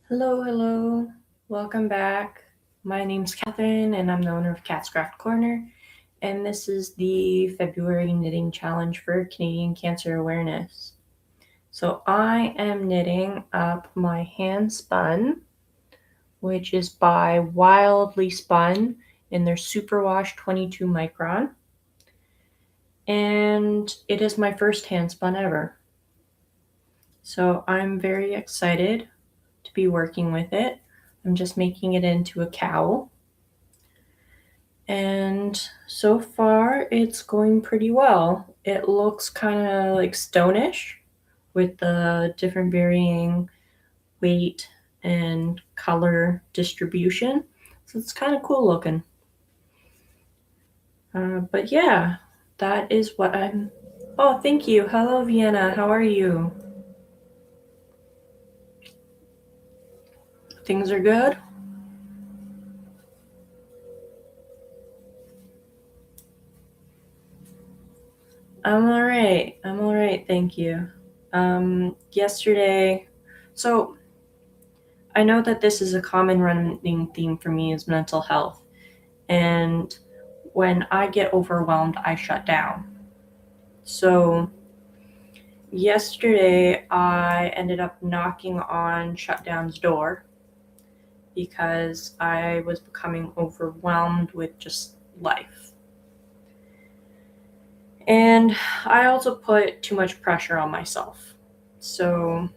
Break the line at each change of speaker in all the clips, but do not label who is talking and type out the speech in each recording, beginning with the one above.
Hello, hello. Welcome back. My name's Catherine, and I'm the owner of Cat's Craft Corner. And this is the February Knitting Challenge for Canadian Cancer Awareness. So I am knitting up my hand spun, which is by Wildly Spun in their Superwash 22 micron. And it is my first hand spun ever. So I'm very excited to be working with it. I'm just making it into a cowl. And so far, it's going pretty well. It looks kind of like stonish with the different varying weight and color distribution. So it's kind of cool looking. But yeah, that is what I'm. Oh, thank you. Hello, Vienna. How are you? Things are good? I'm all right. I'm all right. Thank you. Yesterday, so I know that this is a common running theme for me is mental health. And when I get overwhelmed, I shut down. So yesterday, I ended up knocking on Shutdown's door because I was becoming overwhelmed with just life. And I also put too much pressure on myself. So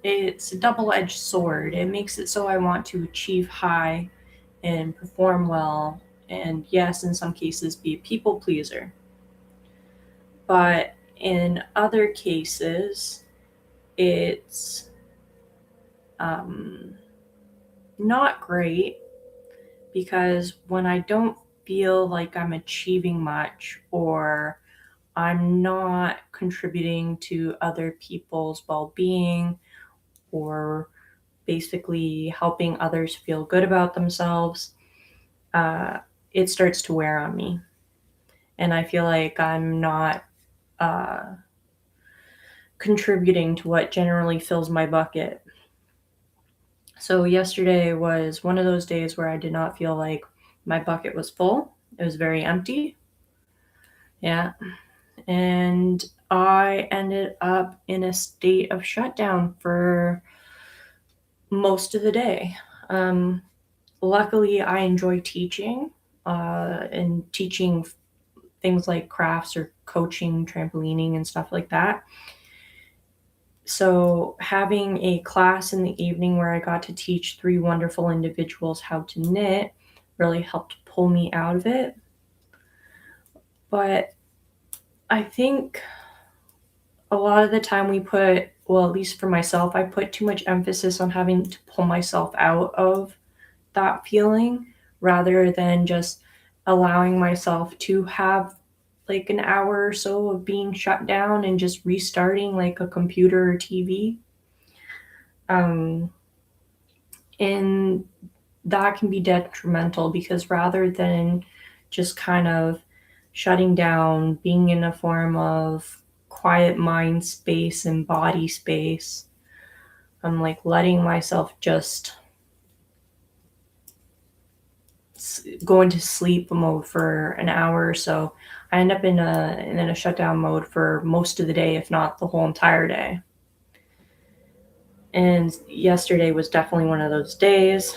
it's a double-edged sword. It makes it so I want to achieve high and perform well, and yes, in some cases, be a people pleaser. But in other cases, it's um, not great because when I don't feel like I'm achieving much or I'm not contributing to other people's well being or basically helping others feel good about themselves, uh, it starts to wear on me. And I feel like I'm not uh, contributing to what generally fills my bucket. So, yesterday was one of those days where I did not feel like my bucket was full. It was very empty. Yeah. And I ended up in a state of shutdown for most of the day. Um, Luckily, I enjoy teaching and teaching things like crafts or coaching, trampolining, and stuff like that. So, having a class in the evening where I got to teach three wonderful individuals how to knit really helped pull me out of it. But I think a lot of the time we put, well, at least for myself, I put too much emphasis on having to pull myself out of that feeling rather than just allowing myself to have like an hour or so of being shut down and just restarting like a computer or TV. Um, and that can be detrimental because rather than just kind of shutting down, being in a form of quiet mind space and body space, I'm like letting myself just go into sleep mode for an hour or so. I end up in a shutdown mode for most of the day, if not the whole entire day. And yesterday was definitely one of those days.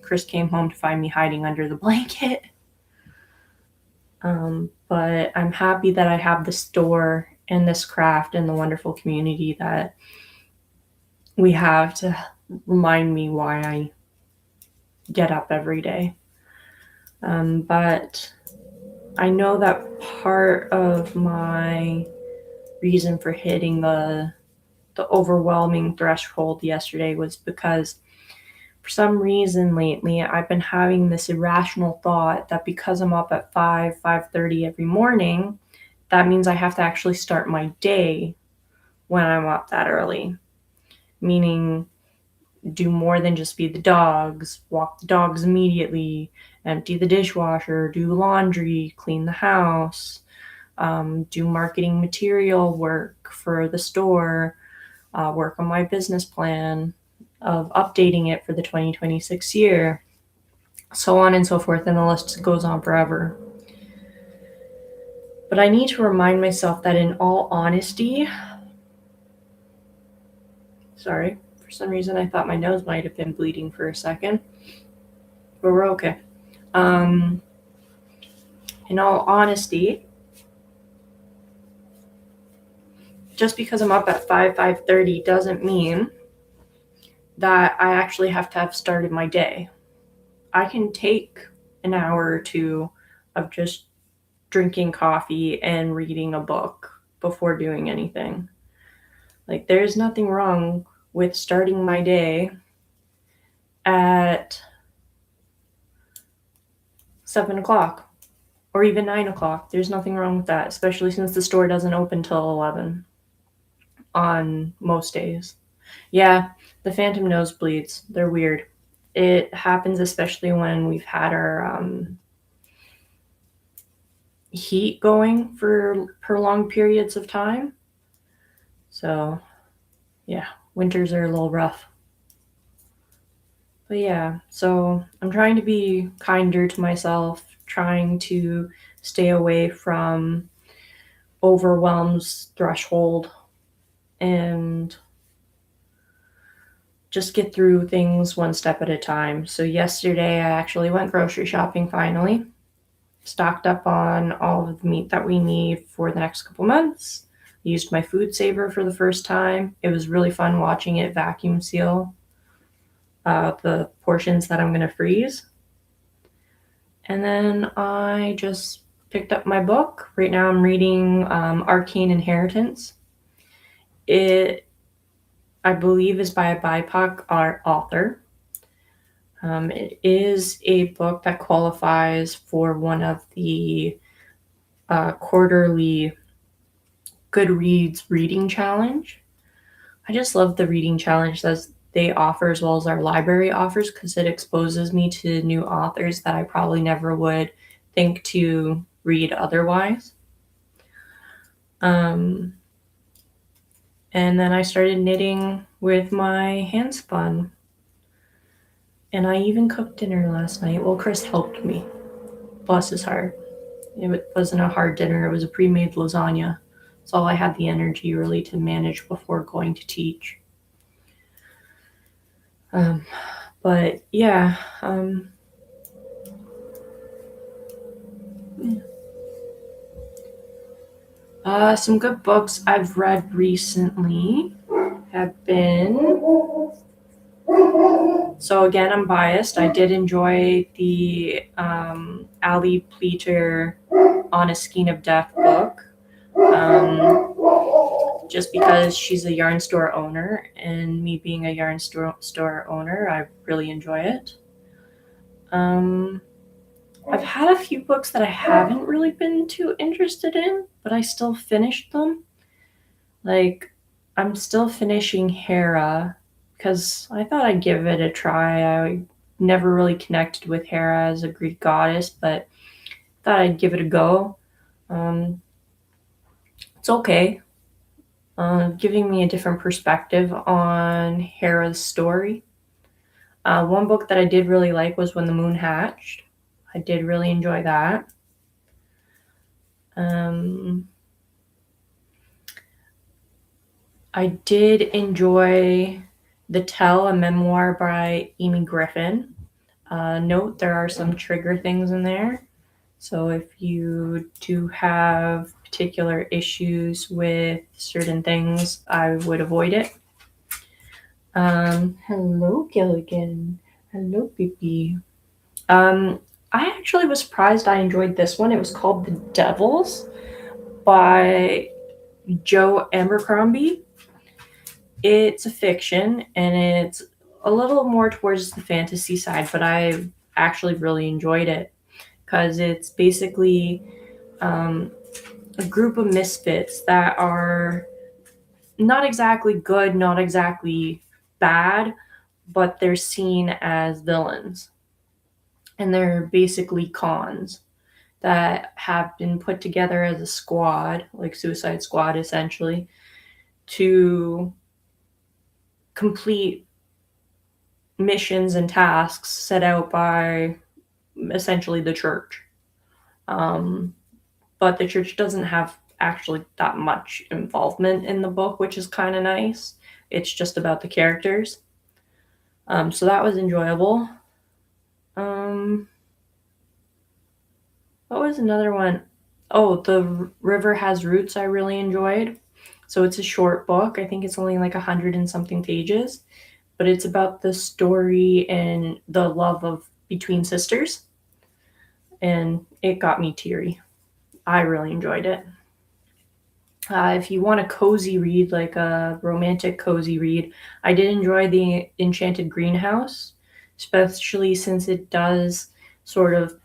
Chris came home to find me hiding under the blanket. But I'm happy that I have the store and this craft and the wonderful community that we have to remind me why I get up every day. But I know that part of my reason for hitting the overwhelming threshold yesterday was because for some reason lately I've been having this irrational thought that because I'm up at 5:30 every morning, that means I have to actually start my day when I'm up that early. Meaning do more than just feed the dogs, walk the dogs immediately, empty the dishwasher, do laundry, clean the house, do marketing material work for the store, work on my business plan, of updating it for the 2026 year, so on and so forth, and the list goes on forever. But I need to remind myself that in all honesty, sorry, for some reason I thought my nose might have been bleeding for a second, but we're okay. In all honesty, just because I'm up at 5:30 doesn't mean that I actually have to have started my day. I can take an hour or two of just drinking coffee and reading a book before doing anything. Like, there's nothing wrong with starting my day at 7 o'clock or even 9 o'clock. There's nothing wrong with that, especially since the store doesn't open till 11 on most days. Yeah, the phantom nosebleeds, they're weird. It happens especially when we've had our heat going for prolonged periods of time. So, yeah, winters are a little rough. But yeah, so I'm trying to be kinder to myself, trying to stay away from overwhelm's threshold and just get through things one step at a time. So yesterday I actually went grocery shopping finally, stocked up on all of the meat that we need for the next couple months. Used my food saver for the first time. It was really fun watching it vacuum seal the portions that I'm going to freeze. And then I just picked up my book. Right now I'm reading Arcane Inheritance. It, I believe, is by a BIPOC author. It is a book that qualifies for one of the quarterly Goodreads reading challenge. I just love the reading challenge that they offer as well as our library offers, because it exposes me to new authors that I probably never would think to read otherwise. And then I started knitting with my hand spun. And I even cooked dinner last night. Well, Chris helped me. Bless his heart. It wasn't a hard dinner. It was a pre-made lasagna. That's all I had the energy really to manage before going to teach. But yeah, some good books I've read recently have been. So again, I'm biased. I did enjoy the Ali Pleater On a Skein of Death book. Just because she's a yarn store owner, and me being a yarn store owner, I really enjoy it. I've had a few books that I haven't really been too interested in, but I still finished them. Like, I'm still finishing Hera because I thought I'd give it a try. I never really connected with Hera as a Greek goddess, but thought I'd give it a go. It's okay. Giving me a different perspective on Hera's story. One book that I did really like was When the Moon Hatched. I did really enjoy that. I did enjoy The Tell, a memoir by Amy Griffin. Note there are some trigger things in there. So if you do have particular issues with certain things, I would avoid it. Hello, Gilligan. Hello, Pippi. I actually was surprised I enjoyed this one. It was called The Devils by Joe Abercrombie. It's a fiction, and it's a little more towards the fantasy side, but I actually really enjoyed it because it's basically a group of misfits that are not exactly good, not exactly bad, but they're seen as villains. And they're basically cons that have been put together as a squad, like Suicide Squad essentially, to complete missions and tasks set out by essentially the church. But the church doesn't have actually that much involvement in the book, which is kind of nice. It's just about the characters. So that was enjoyable. What was another one? Oh, The River Has Roots, I really enjoyed. So it's a short book. I think it's only like 100 and something pages, but it's about the story and the love of between sisters. And it got me teary. I really enjoyed it. If you want a cozy read, like a romantic cozy read, I did enjoy The Enchanted Greenhouse, especially since it does sort of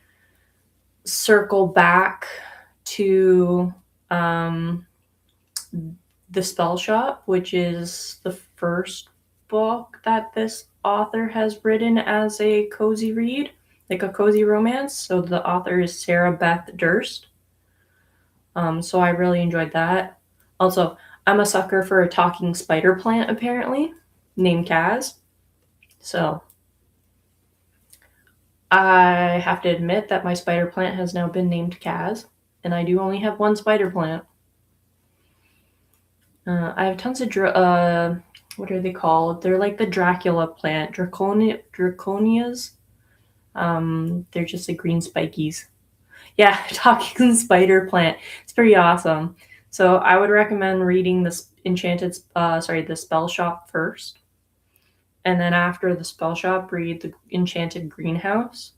circle back to The Spell Shop, which is the first book that this author has written as a cozy read, like a cozy romance. So the author is Sarah Beth Durst. So I really enjoyed that. Also, I'm a sucker for a talking spider plant, apparently, named Kaz. So I have to admit that my spider plant has now been named Kaz, and I do only have one spider plant. I have tons of what are they called? They're like the Dracula plant, Draconias. They're just like green spikies. Yeah, talking spider plant. It's pretty awesome. So I would recommend reading this the Spell Shop first, and then after the Spell Shop, read the Enchanted Greenhouse,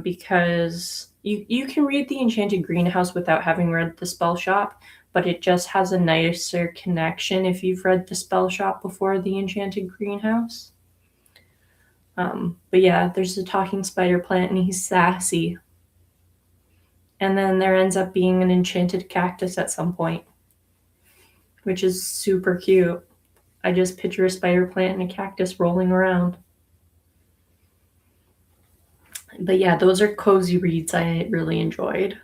because you can read the Enchanted Greenhouse without having read the Spell Shop, but it just has a nicer connection if you've read the Spell Shop before the Enchanted Greenhouse. But yeah, there's a talking spider plant and he's sassy. And then there ends up being an enchanted cactus at some point, which is super cute. I just picture a spider plant and a cactus rolling around. But yeah, those are cozy reads I really enjoyed.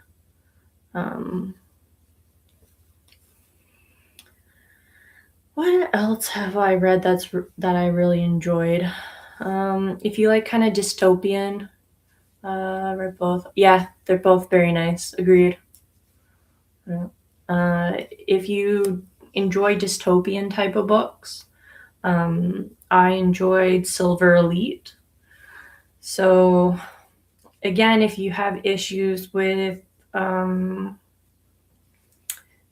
What else have I read that I really enjoyed? If you like kind of dystopian, I read both. Yeah, they're both very nice. Agreed. If you enjoy dystopian type of books, I enjoyed Silver Elite. So again, if you have issues with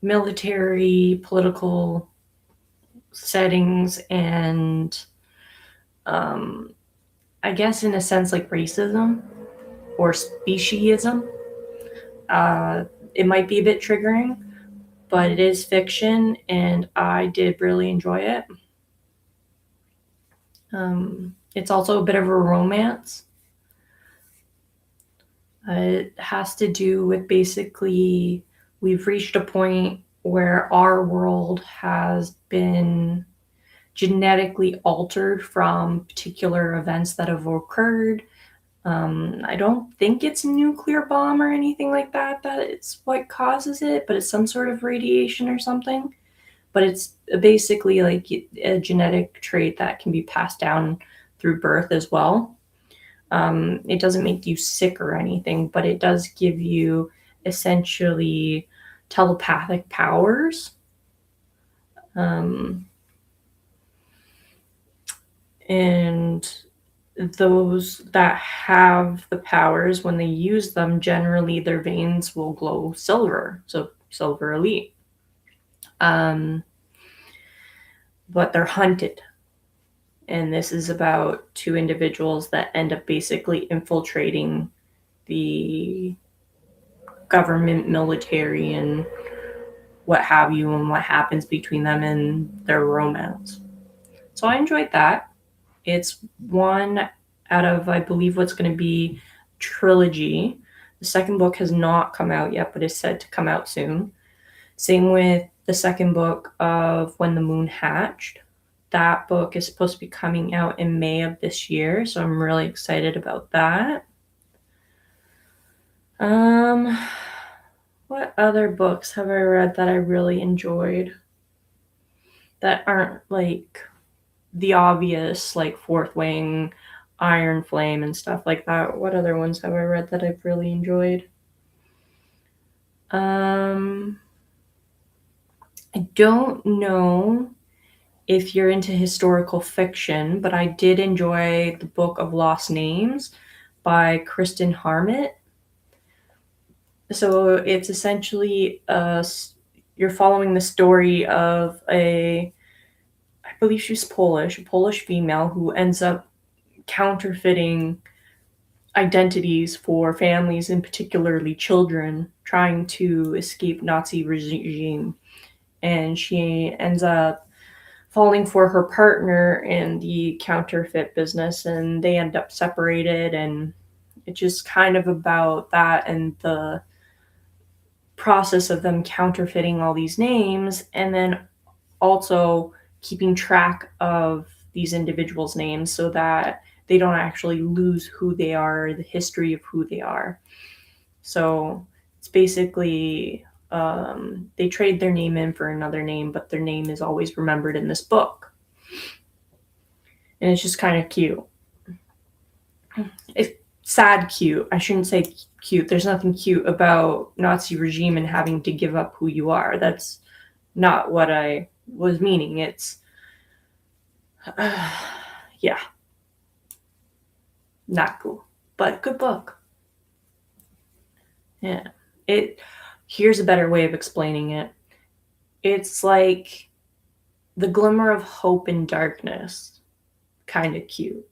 military, political settings, and I guess in a sense like racism or speciesism, it might be a bit triggering, but it is fiction and I did really enjoy it. It's also a bit of a romance. It has to do with basically we've reached a point where our world has been genetically altered from particular events that have occurred. I don't think it's a nuclear bomb or anything like that it's what causes it, but it's some sort of radiation or something. But it's basically like a genetic trait that can be passed down through birth as well. It doesn't make you sick or anything, but it does give you essentially telepathic powers. And those that have the powers, when they use them, generally their veins will glow silver. So Silver Elite. But they're hunted. And this is about two individuals that end up basically infiltrating the government, military, and what have you, and what happens between them and their romance. So I enjoyed that. It's one out of, I believe, what's going to be trilogy. The second book has not come out yet, but is said to come out soon. Same with the second book of When the Moon Hatched. That book is supposed to be coming out in May of this year, so I'm really excited about that. What other books have I read that I really enjoyed that aren't like the obvious, like Fourth Wing, Iron Flame, and stuff like that. What other ones have I read that I've really enjoyed? I don't know if you're into historical fiction, but I did enjoy the Book of Lost Names by Kristen Harmit. So it's essentially you're following the story of I believe she's Polish, a Polish female who ends up counterfeiting identities for families, and particularly children, trying to escape Nazi regime. And she ends up falling for her partner in the counterfeit business, and they end up separated. And it's just kind of about that and the process of them counterfeiting all these names, and then also keeping track of these individuals' names so that they don't actually lose who they are, the history of who they are. So it's basically they trade their name in for another name, but their name is always remembered in this book. And it's just kind of cute. It's sad cute. I shouldn't say cute. There's nothing cute about Nazi regime and having to give up who you are. That's not what I was meaning. It's yeah, not cool, but good book. Yeah. Here's a better way of explaining it. It's like the glimmer of hope in darkness. Kind of cute.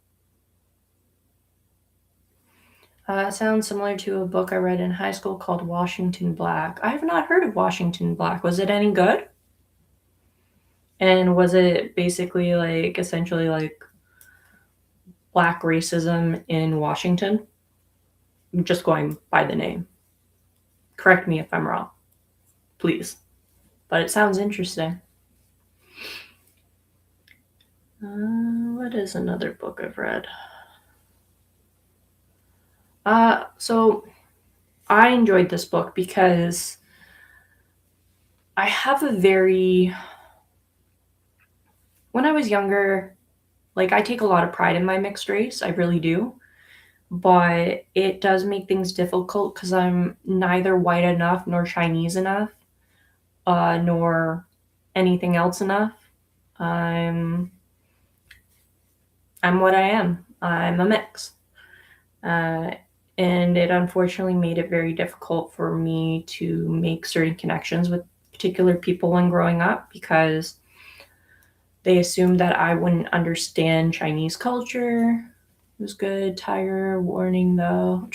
It sounds similar to a book I read in high school called Washington Black. I have not heard of Washington Black. Was it any good? And was it basically like essentially like black racism in Washington? I'm just going by the name. Correct me if I'm wrong, please. But it sounds interesting. What is another book I've read? So I enjoyed this book because I have when I was younger, like I take a lot of pride in my mixed race, I really do. But it does make things difficult because I'm neither white enough nor Chinese enough, nor anything else enough. I'm what I am. I'm a mix. Uh, and it unfortunately made it very difficult for me to make certain connections with particular people when growing up because they assumed that I wouldn't understand Chinese culture. It was good. Trigger warning though.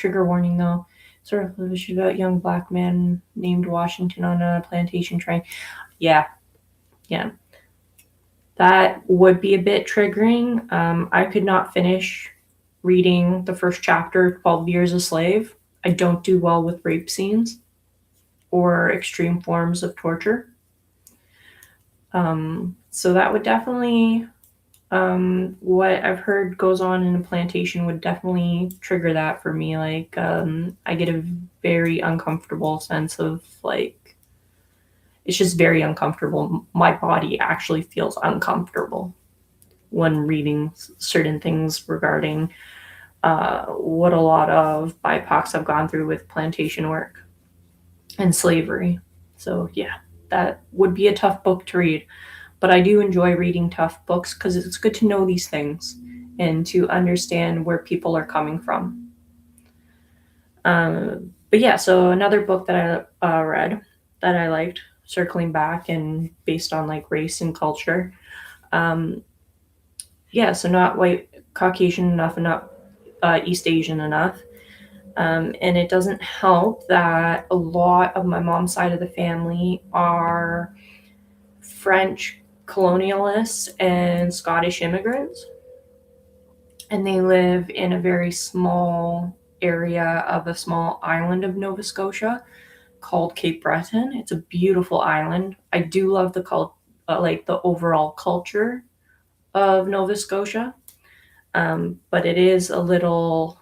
Sort of about young black man named Washington on a plantation train. Yeah. That would be a bit triggering. I could not finish reading the first chapter, 12 Years a Slave. I don't do well with rape scenes or extreme forms of torture. So that would definitely, what I've heard goes on in a plantation would definitely trigger that for me. Like, I get a very uncomfortable sense of like, it's just very uncomfortable. My body actually feels uncomfortable when reading certain things regarding what a lot of BIPOCs have gone through with plantation work and slavery. So yeah, that would be a tough book to read. But I do enjoy reading tough books because it's good to know these things and to understand where people are coming from. But yeah, so another book that I read that I liked, circling back and based on like race and culture. Yeah, so not white, Caucasian enough, and not East Asian enough. And it doesn't help that a lot of my mom's side of the family are French colonialists and Scottish immigrants. And they live in a very small area of a small island of Nova Scotia called Cape Breton. It's a beautiful island. I do love like the overall culture of Nova Scotia, but it is a little.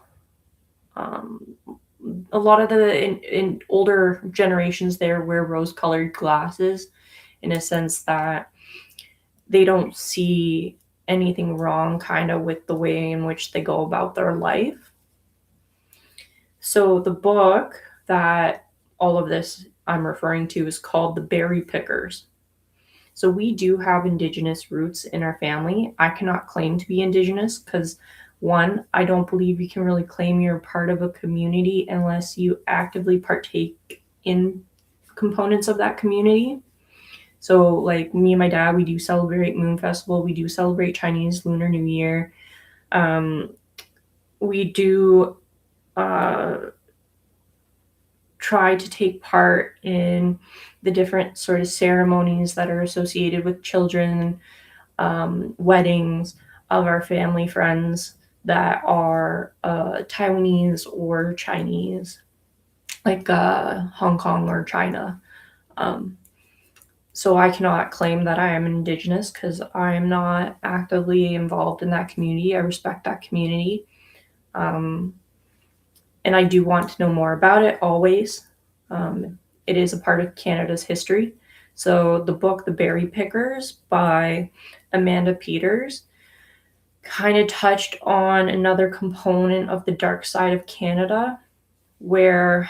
A lot of the in older generations there wear rose-colored glasses, in a sense that they don't see anything wrong kind of with the way in which they go about their life. So the book that all of this I'm referring to is called The Berry Pickers. So we do have Indigenous roots in our family. I cannot claim to be Indigenous because, one, I don't believe you can really claim you're part of a community unless you actively partake in components of that community. So, like me and my dad, we do celebrate Moon Festival. We do celebrate Chinese Lunar New Year. Um, we do uh, try to take part in the different sort of ceremonies that are associated with children, weddings of our family friends that are Taiwanese or Chinese, like Hong Kong or China. Um, so I cannot claim that I am Indigenous because I am not actively involved in that community. I respect that community. Um, and I do want to know more about it always. It is a part of Canada's history. So the book, The Berry Pickers by Amanda Peters, kind of touched on another component of the dark side of Canada where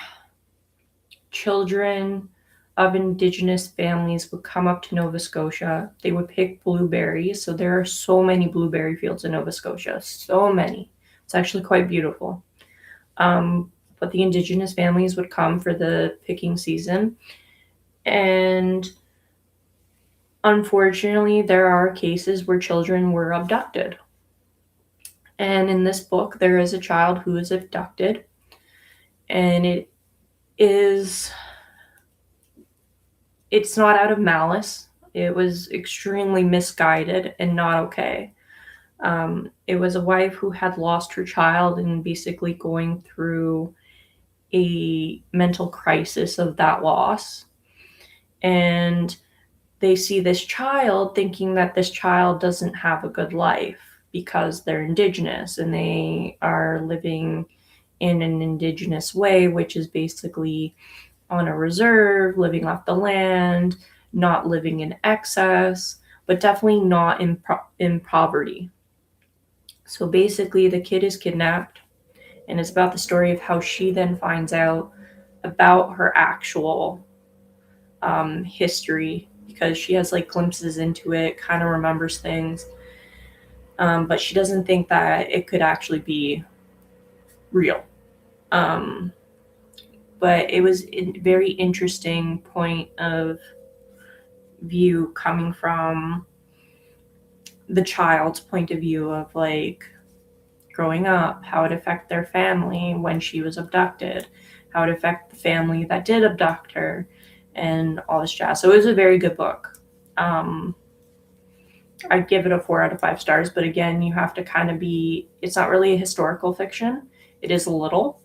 children of Indigenous families would come up to Nova Scotia. They would pick blueberries. So there are so many blueberry fields in Nova Scotia, so many. It's actually quite beautiful. But the Indigenous families would come for the picking season. And unfortunately, there are cases where children were abducted. And in this book, there is a child who is abducted. And it's not out of malice. It was extremely misguided and not okay. It was a wife who had lost her child and basically going through a mental crisis of that loss. And they see this child thinking that this child doesn't have a good life because they're Indigenous and they are living in an Indigenous way, which is basically on a reserve, living off the land, not living in excess, but definitely not in poverty. So basically, the kid is kidnapped, and it's about the story of how she then finds out about her actual history because she has like glimpses into it, kind of remembers things, but she doesn't think that it could actually be real. Um, but it was a very interesting point of view coming from the child's point of view of like growing up, how it affected their family when she was abducted, how it affected the family that did abduct her, and all this jazz. So it was a very good book. I'd give it a 4 out of 5 stars, but again, you have to kind of it's not really a historical fiction. It is a little,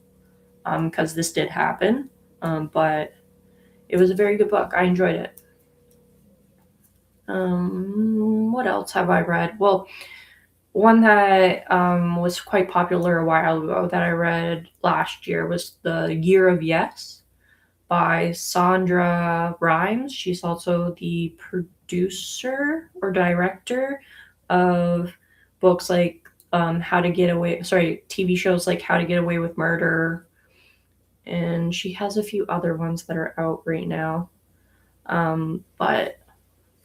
because this did happen, but it was a very good book. I enjoyed it. What else have I read? Well, one that was quite popular a while ago that I read last year was The Year of Yes by Sandra Rhimes. She's also the producer or director of books like TV shows like How to Get Away with Murder. And she has a few other ones that are out right now. But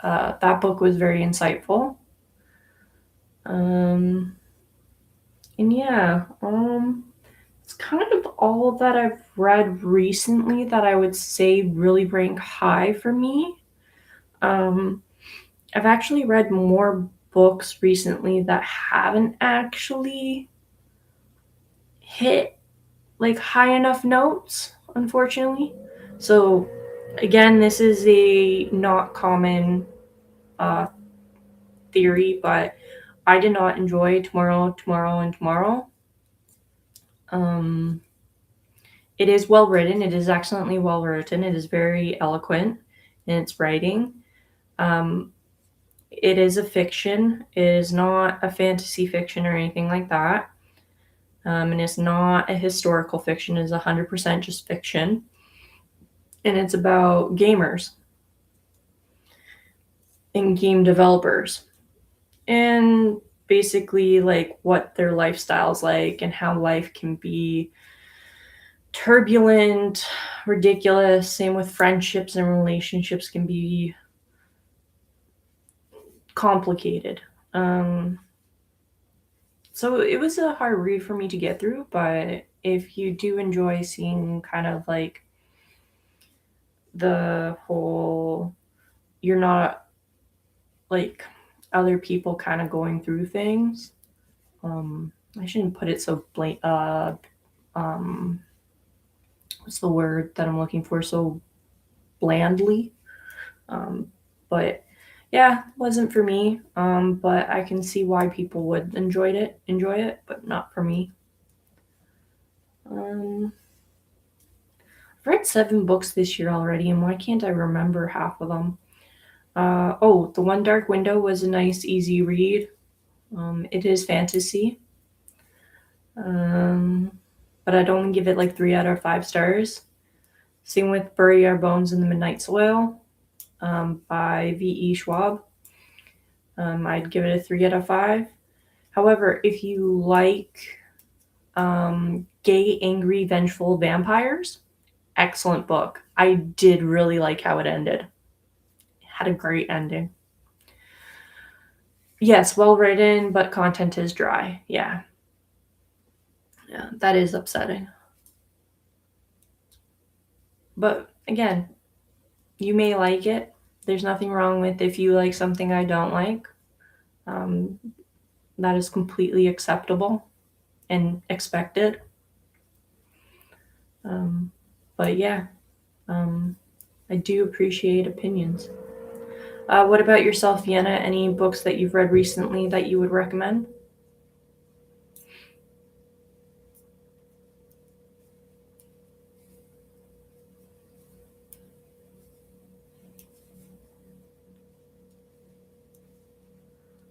that book was very insightful. And yeah, it's kind of all that I've read recently that I would say really rank high for me. I've actually read more books recently that haven't actually hit like high enough notes, unfortunately. So again, this is a not common theory, but I did not enjoy Tomorrow, Tomorrow, and Tomorrow. It is well written. It is excellently well written. It is very eloquent in its writing. It is a fiction. It is not a fantasy fiction or anything like that. And it's not a historical fiction. It is 100% just fiction. And it's about gamers and game developers. and basically like what their lifestyle's like and how life can be turbulent, ridiculous. Same with friendships and relationships can be complicated. Um, so it was a hard read for me to get through, but if you do enjoy seeing kind of like the whole, you're not like other people kind of going through things. I shouldn't put it so um, what's the word that I'm looking for? So blandly. Um, but yeah, wasn't for me. But I can see why people would enjoy it, but not for me. Um, I've read 7 books this year already, and why can't I remember half of them? Oh, The One Dark Window was a nice, easy read. It is fantasy, um, but I'd only give it like 3 out of 5 stars. Same with Bury Our Bones in the Midnight Soil by V.E. Schwab. I'd give it a 3 out of 5. However, if you like gay, angry, vengeful vampires, excellent book. I did really like how it ended. It had a great ending. Yes, well written, but content is dry. Yeah. Yeah, that is upsetting. But again, you may like it. There's nothing wrong with if you like something I don't like. Um, that is completely acceptable and expected. Um, but yeah, um, I do appreciate opinions. What about yourself, Vienna? Any books that you've read recently that you would recommend?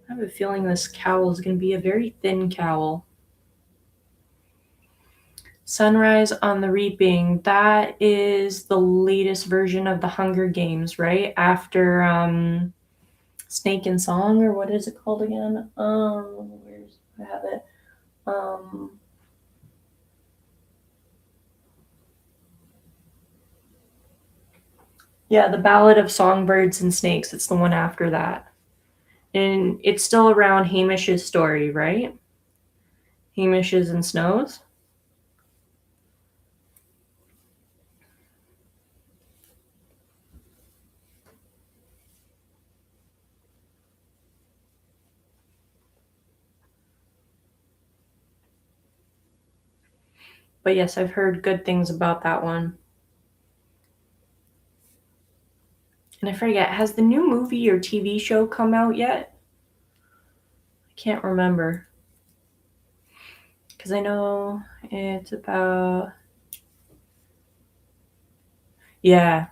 I have a feeling this cowl is going to be a very thin cowl. Sunrise on the Reaping. That is the latest version of the Hunger Games, right? After Snake and Song, or what is it called again? Where's I have it? Um, yeah, the Ballad of Songbirds and Snakes. It's the one after that, and it's still around Hamish's story, right? Hamish's and Snow's. But yes, I've heard good things about that one. And I forget, has the new movie or TV show come out yet? I can't remember. Because I know it's about, yeah,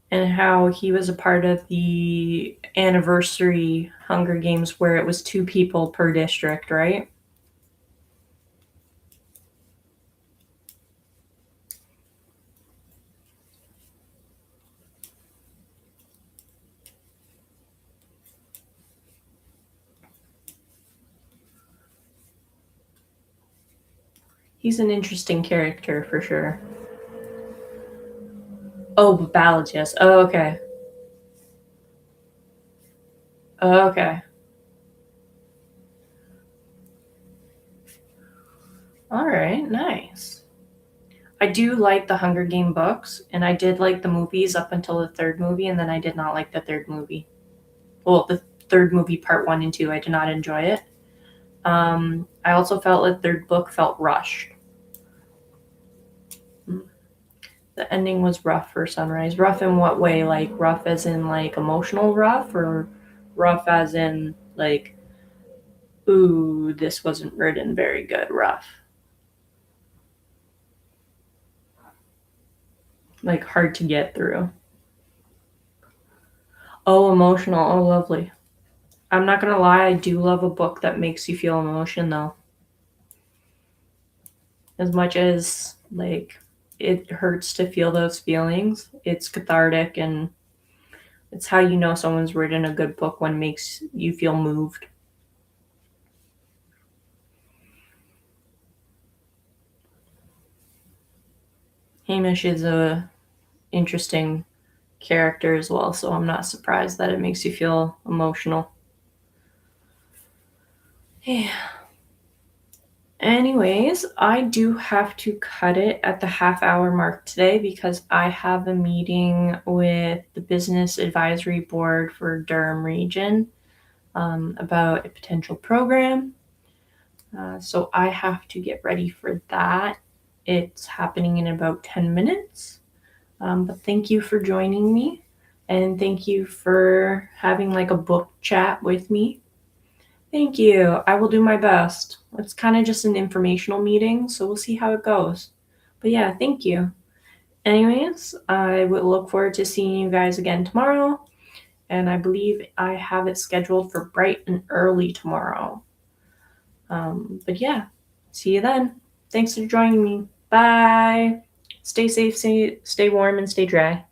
and how he was a part of the anniversary Hunger Games where it was 2 people per district, right? He's an interesting character for sure. Oh, but ballads, yes. Oh, okay. Oh, okay. All right, nice. I do like the Hunger Game books, and I did like the movies up until the third movie, and then I did not like the third movie. Well, the third movie, part 1 and 2, I did not enjoy it. I also felt like the third book felt rushed. The ending was rough for Sunrise. Rough in what way? Like rough as in like emotional rough, or rough as in like, ooh, this wasn't written very good, rough. Like hard to get through. Oh, emotional. Oh, lovely. I'm not gonna lie, I do love a book that makes you feel emotion though. As much as like it hurts to feel those feelings, it's cathartic, and it's how you know someone's written a good book when it makes you feel moved. Hamish is a interesting character as well, so I'm not surprised that it makes you feel emotional. Yeah. Anyways, I do have to cut it at the half-hour mark today because I have a meeting with the Business Advisory Board for Durham Region about a potential program. So I have to get ready for that. It's happening in about 10 minutes. But thank you for joining me, and thank you for having like a book chat with me. Thank you. I will do my best. It's kind of just an informational meeting, so we'll see how it goes. But yeah, thank you. Anyways, I would look forward to seeing you guys again tomorrow, and I believe I have it scheduled for bright and early tomorrow. But yeah, see you then. Thanks for joining me. Bye. Stay safe, stay warm, and stay dry.